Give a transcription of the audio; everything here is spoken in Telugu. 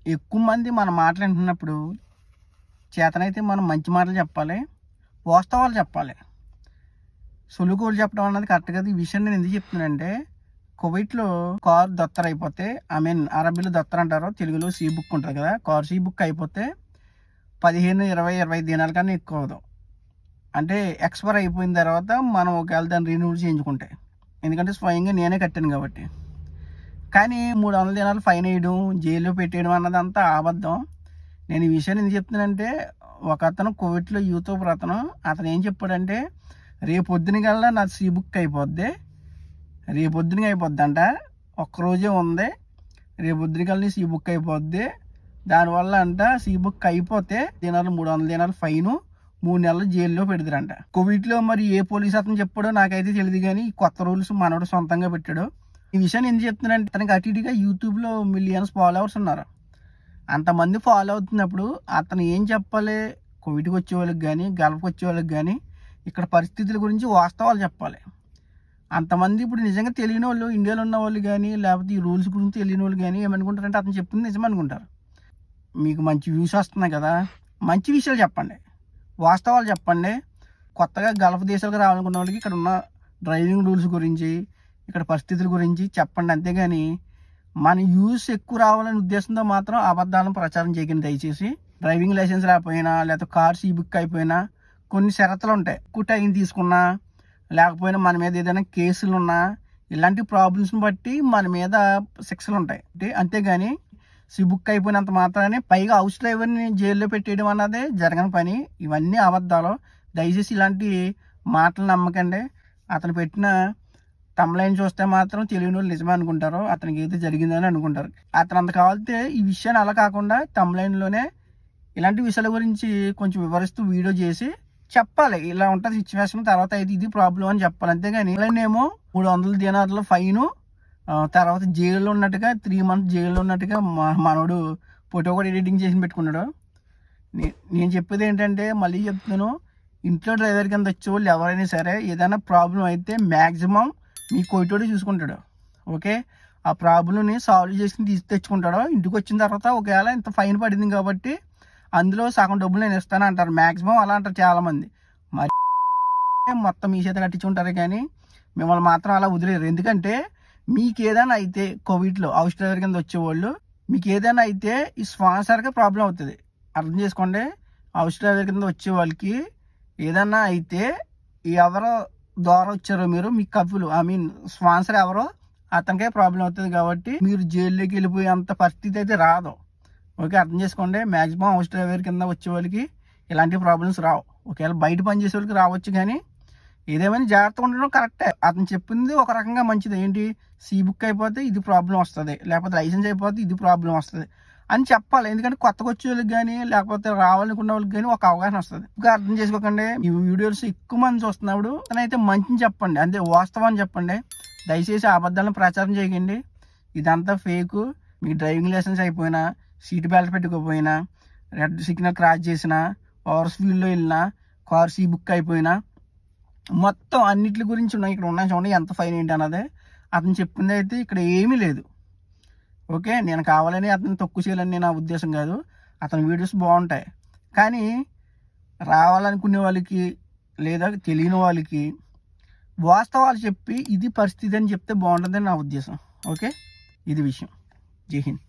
ఎక్కువ మంది మన మాటలు వింటున్నప్పుడు చేతనైతే మనం మంచి మాటలు చెప్పాలి, వాస్తవాలు చెప్పాలి. సులువుకోలు చెప్పడం అన్నది కరెక్ట్ కాదు. ఈ విషయం నేను ఎందుకు చెప్తున్నానంటే, కువైట్లో కార్ దత్తర్ అయిపోతే, అరబీలో దత్తర్ అంటారు, తెలుగులో సీ బుక్ ఉంటుంది కదా, కార్ సీ బుక్ అయిపోతే 15, 20, 25 దినాల కన్నా ఎక్కువ అవదు. అంటే ఎక్స్పైర్ అయిపోయిన తర్వాత మనం ఒకవేళ దాన్ని రిన్యూల్ చేయించుకుంటే, ఎందుకంటే స్వయంగా నేనే కట్టాను కాబట్టి. కానీ 300 దినాలు ఫైన్ వేయడం, జైల్లో పెట్టేయడం అన్నదంతా అబద్ధం. నేను ఈ విషయాన్ని ఎందుకు చెప్తున్నానంటే, ఒక అతను కువైట్లో యూట్యూబర్ అతను ఏం చెప్పాడంటే, రేపొద్దున కల్లా నా సీ బుక్ అయిపోద్ది, రేపొద్దునగా అయిపోద్దంట, ఒక్కరోజే ఉంది, రేపొద్దున కల్లా సీ బుక్ అయిపోద్ది. దానివల్ల అంట సీ బుక్ అయిపోతే 300 దినాలు ఫైను, 3 నెలలు జైల్లో పెడతారంట. కువైట్లో మరి ఏ పోలీస్ అతను చెప్పాడో నాకైతే తెలియదు, కానీ కొత్త రూల్స్ మనోడు సొంతంగా పెట్టాడు. ఈ విషయాన్ని ఎందుకు చెప్తున్నానంటే, తనకి అటు ఇటుగా యూట్యూబ్లో మిలియన్స్ ఫాలోవర్స్ ఉన్నారు. అంతమంది ఫాలో అవుతున్నప్పుడు అతను ఏం చెప్పాలి, కోవిడ్కి వచ్చే వాళ్ళకి కానీ, గల్ఫ్కి వచ్చే వాళ్ళకి కానీ ఇక్కడ పరిస్థితుల గురించి వాస్తవాలు చెప్పాలి. అంతమంది ఇప్పుడు నిజంగా తెలియని వాళ్ళు, ఇండియాలో ఉన్న వాళ్ళు కానీ, లేకపోతే ఈ రూల్స్ గురించి తెలియని వాళ్ళు కానీ ఏమనుకుంటారంటే, అతను చెప్పింది నిజం అనుకుంటారు. మీకు మంచి వ్యూస్ వస్తున్నాయి కదా, మంచి విషయాలు చెప్పండి, వాస్తవాలు చెప్పండి. కొత్తగా గల్ఫ్ దేశాలకు రావాలనుకున్న వాళ్ళకి ఇక్కడ ఉన్న డ్రైవింగ్ రూల్స్ గురించి, ఇక్కడ పరిస్థితుల గురించి చెప్పండి. అంతేగాని మన యూస్ ఎక్కువ రావాలనే ఉద్దేశంతో మాత్రం అబద్ధాలను ప్రచారం చేయకండి దయచేసి. డ్రైవింగ్ లైసెన్స్ రాకపోయినా, లేకపోతే కార్ సీ బుక్ అయిపోయినా కొన్ని షరతులు ఉంటాయి. ఎక్కువ టైం తీసుకున్నా, లేకపోయినా మన మీద ఏదైనా కేసులు ఉన్నా, ఇలాంటి ప్రాబ్లమ్స్ని బట్టి మన మీద శిక్షలు ఉంటాయి. అంతేగాని సీ బుక్ అయిపోయినంత మాత్రాన్ని పైగా హౌస్ డ్రైవర్ని జైల్లో పెట్టేయడం అన్నదే జరగని పని. ఇవన్నీ అబద్ధాలు. దయచేసి ఇలాంటి మాటలు నమ్మకండి. అతను పెట్టిన తమ్లైన్ చూస్తే మాత్రం తెలియని వాళ్ళు నిజమే అనుకుంటారు, అతనికి ఏదో జరిగిందని అనుకుంటారు. అతను అంత కావాలితే ఈ విషయాన్ని అలా కాకుండా తమ్లైన్లోనే ఇలాంటి విషయాల గురించి కొంచెం వివరిస్తూ వీడియో చేసి చెప్పాలి, ఇలా ఉంటుంది సిచ్యువేషన్, తర్వాత అయితే ఇది ప్రాబ్లం అని చెప్పాలి. అంతేగాని ఏమో 300 దినార్ల ఫైను, తర్వాత జైల్లో ఉన్నట్టుగా 3 months జైల్లో ఉన్నట్టుగా మనోడు ఫోటో కూడా ఎడిటింగ్ చేసి పెట్టుకున్నాడు. నేను చెప్పేది ఏంటంటే, మళ్ళీ చెప్తున్నాను, ఇంట్లో డ్రైవర్ కింద వచ్చేవాళ్ళు ఎవరైనా సరే ఏదైనా ప్రాబ్లం అయితే మ్యాక్సిమం మీ కోయిటోడే చూసుకుంటాడు. ఓకే, ఆ ప్రాబ్లంని సాల్వ్ చేసి తెచ్చుకుంటాడు. ఇంటికి వచ్చిన తర్వాత ఒకవేళ ఇంత ఫైన్ పడింది కాబట్టి అందులో సగం డబ్బులు నేను ఇస్తాను అంటారు. మ్యాక్సిమం అలా అంటారు చాలామంది. మరి మొత్తం మీ చేత కట్టించుకుంటారు, కానీ మిమ్మల్ని మాత్రం అలా వదిలేరు. ఎందుకంటే మీకు ఏదైనా అయితే కోవిడ్లో హౌస్ డ్రైవర్ కింద వచ్చేవాళ్ళు, మీకు ఏదైనా అయితే ఈ స్పాన్సర్గా ప్రాబ్లం అవుతుంది. అర్థం చేసుకోండి, హౌస్ డ్రైవర్ కింద వచ్చే వాళ్ళకి ఏదన్నా అయితే ఎవరో ద్వారా వచ్చారో మీరు, మీ కప్పులు స్పాన్సర్ ఎవరో అతనికే ప్రాబ్లం అవుతుంది. కాబట్టి మీరు జైల్లోకి వెళ్ళిపోయే అంత పరిస్థితి అయితే రాదు. ఓకే, అర్థం చేసుకోండి. మ్యాక్సిమం హౌస్ డ్రైవర్ కింద వచ్చే వాళ్ళకి ఇలాంటి ప్రాబ్లమ్స్ రావు. ఒకవేళ బయట పనిచేసే వాళ్ళకి రావచ్చు, కానీ ఏదేమైనా జాగ్రత్తగా ఉండడం కరెక్టే. అతను చెప్పింది ఒక రకంగా మంచిది. ఏంటి, సీ బుక్ అయిపోతే ఇది ప్రాబ్లం వస్తుంది, లేకపోతే లైసెన్స్ అయిపోతే ఇది ప్రాబ్లం వస్తుంది అని చెప్పాలి. ఎందుకంటే కొత్తగా వచ్చే వాళ్ళకి కానీ, లేకపోతే రావాలనుకున్న వాళ్ళకి కానీ ఒక అవగాహన వస్తుంది. ఇంకా అర్థం చేసుకోకండి. ఈ వీడియోస్ ఎక్కువ మంది చూస్తున్నప్పుడు అతనైతే మంచిని చెప్పండి, అంతే, వాస్తవాన్ని చెప్పండి. దయచేసి అబద్ధాలను ప్రచారం చేయకండి. ఇదంతా ఫేకు. మీకు డ్రైవింగ్ లైసెన్స్ అయిపోయినా, సీట్ బెల్ట్ పెట్టుకోపోయినా, రెడ్ సిగ్నల్ క్రాస్ చేసినా, ఓవర్ స్పీడ్లో వెళ్ళినా, కార్ సీ బుక్ అయిపోయినా, మొత్తం అన్నిటి గురించి ఉన్నాయి. ఇక్కడ ఉన్నాయి చూడండి ఎంత ఫైన్ ఏంటి అన్నదే. అతను చెప్పింది అయితే ఇక్కడ ఏమీ లేదు. ఓకే, నేను కావాలని అతను తక్కువ చేయాలని నా ఉద్దేశం కాదు. అతని వీడియోస్ బాగుంటాయి, కానీ రావాలనుకునే వాళ్ళకి లేదా తెలియని వాళ్ళకి వాస్తవాలు చెప్పి ఇది పరిస్థితి అని చెప్తే బాగుంటుందని నా ఉద్దేశం. ఓకే, ఇది విషయం. జై హింద్.